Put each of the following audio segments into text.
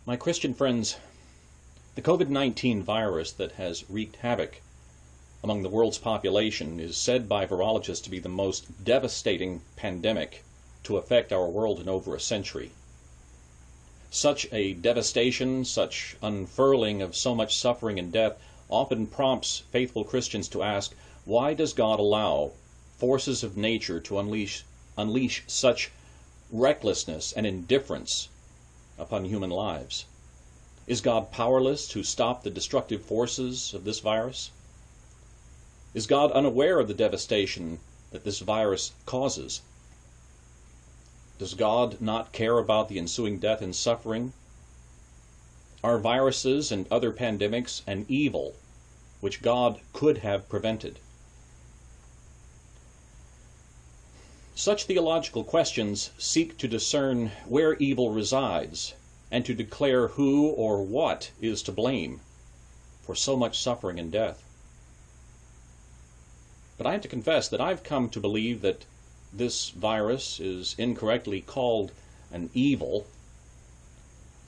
My Christian friends, the COVID-19 virus that has wreaked havoc among the world's population is said by virologists to be the most devastating pandemic to affect our world in over a century. Such a devastation, such unfurling of so much suffering and death often prompts faithful Christians to ask, why does God allow forces of nature to unleash such recklessness and indifference upon human lives? Is God powerless to stop the destructive forces of this virus? Is God unaware of the devastation that this virus causes? Does God not care about the ensuing death and suffering? Are viruses and other pandemics an evil which God could have prevented? Such theological questions seek to discern where evil resides and to declare who or what is to blame for so much suffering and death. But I have to confess that I've come to believe that this virus is incorrectly called an evil.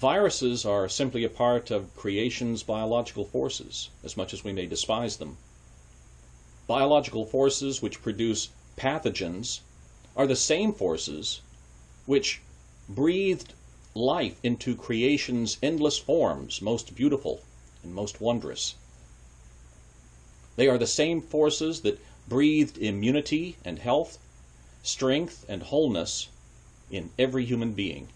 Viruses are simply a part of creation's biological forces, as much as we may despise them. Biological forces which produce pathogens are the same forces which breathed life into creation's endless forms, most beautiful and most wondrous. They are the same forces that breathed immunity and health, strength and wholeness in every human being.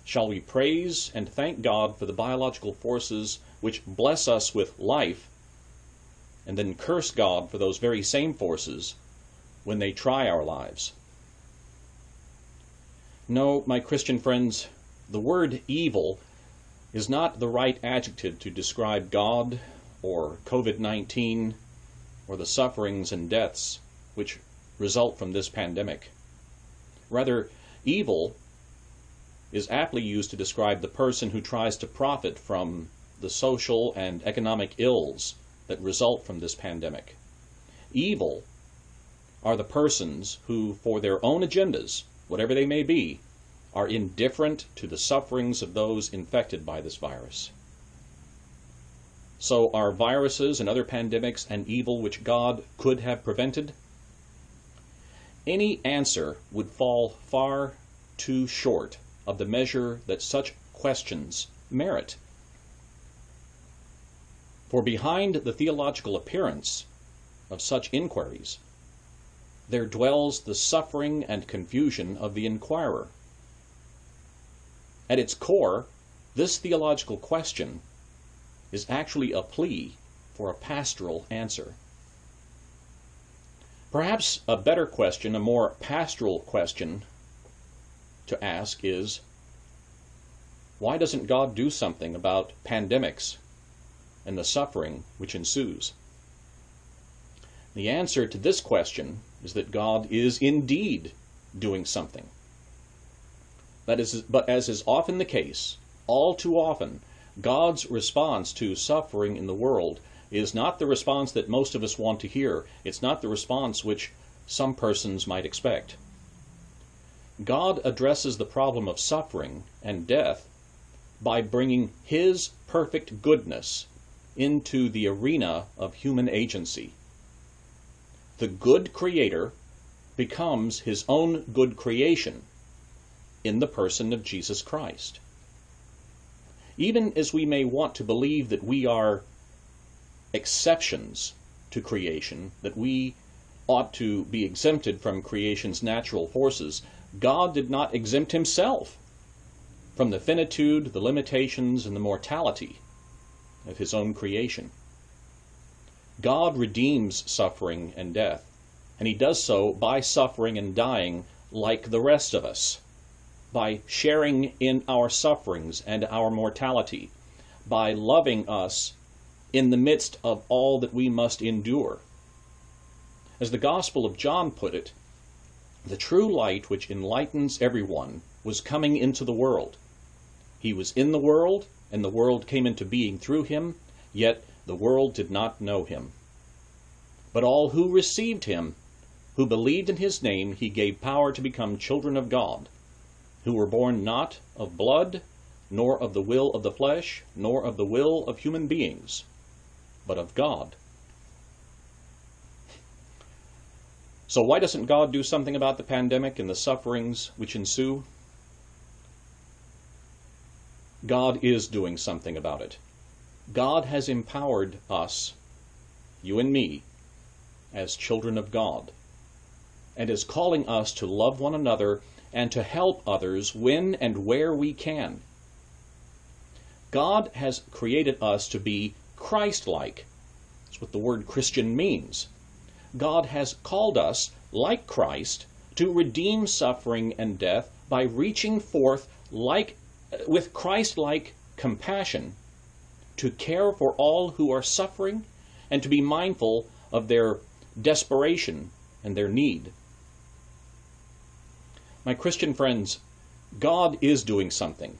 Shall we praise and thank God for the biological forces which bless us with life, and then curse God for those very same forces when they try our lives? No, my Christian friends, the word evil is not the right adjective to describe God or COVID-19 or the sufferings and deaths which result from this pandemic. Rather, evil is aptly used to describe the person who tries to profit from the social and economic ills that result from this pandemic. Evil are the persons who, for their own agendas, whatever they may be, are indifferent to the sufferings of those infected by this virus. So are viruses and other pandemics an evil which God could have prevented? Any answer would fall far too short of the measure that such questions merit. For behind the theological appearance of such inquiries, there dwells the suffering and confusion of the inquirer. At its core, this theological question is actually a plea for a pastoral answer. Perhaps a better question, a more pastoral question to ask is, why doesn't God do something about pandemics and the suffering which ensues? The answer to this question is that God is indeed doing something. But as is often the case, all too often, God's response to suffering in the world is not the response that most of us want to hear. It's not the response which some persons might expect. God addresses the problem of suffering and death by bringing His perfect goodness into the arena of human agency. The good Creator becomes His own good creation in the person of Jesus Christ. Even as we may want to believe that we are exceptions to creation, that we ought to be exempted from creation's natural forces, God did not exempt Himself from the finitude, the limitations, and the mortality of His own creation. God redeems suffering and death, and He does so by suffering and dying like the rest of us, by sharing in our sufferings and our mortality, by loving us in the midst of all that we must endure. As the Gospel of John put it, the true light which enlightens everyone was coming into the world. He was in the world, and the world came into being through Him, yet the world did not know Him. But all who received Him, who believed in His name, He gave power to become children of God, who were born not of blood, nor of the will of the flesh, nor of the will of human beings, but of God. So why doesn't God do something about the pandemic and the sufferings which ensue? God is doing something about it. God has empowered us, you and me, as children of God, and is calling us to love one another and to help others when and where we can. God has created us to be Christ-like. That's what the word Christian means. God has called us, like Christ, to redeem suffering and death by reaching forth with Christ-like compassion to care for all who are suffering and to be mindful of their desperation and their need. My Christian friends, God is doing something.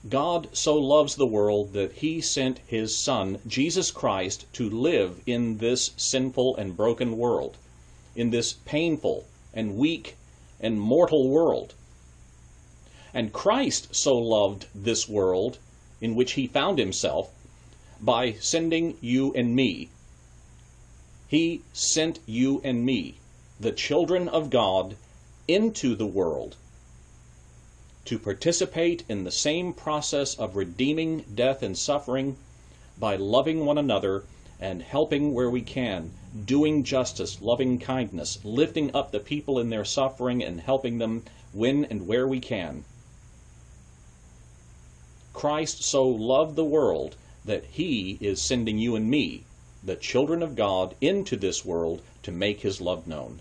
God so loves the world that He sent His Son, Jesus Christ, to live in this sinful and broken world, in this painful and weak and mortal world. And Christ so loved this world in which He found Himself by sending you and me. He sent you and me, the children of God, into the world to participate in the same process of redeeming death and suffering by loving one another and helping where we can, doing justice, loving kindness, lifting up the people in their suffering and helping them when and where we can. Christ so loved the world that He is sending you and me, the children of God, into this world to make His love known.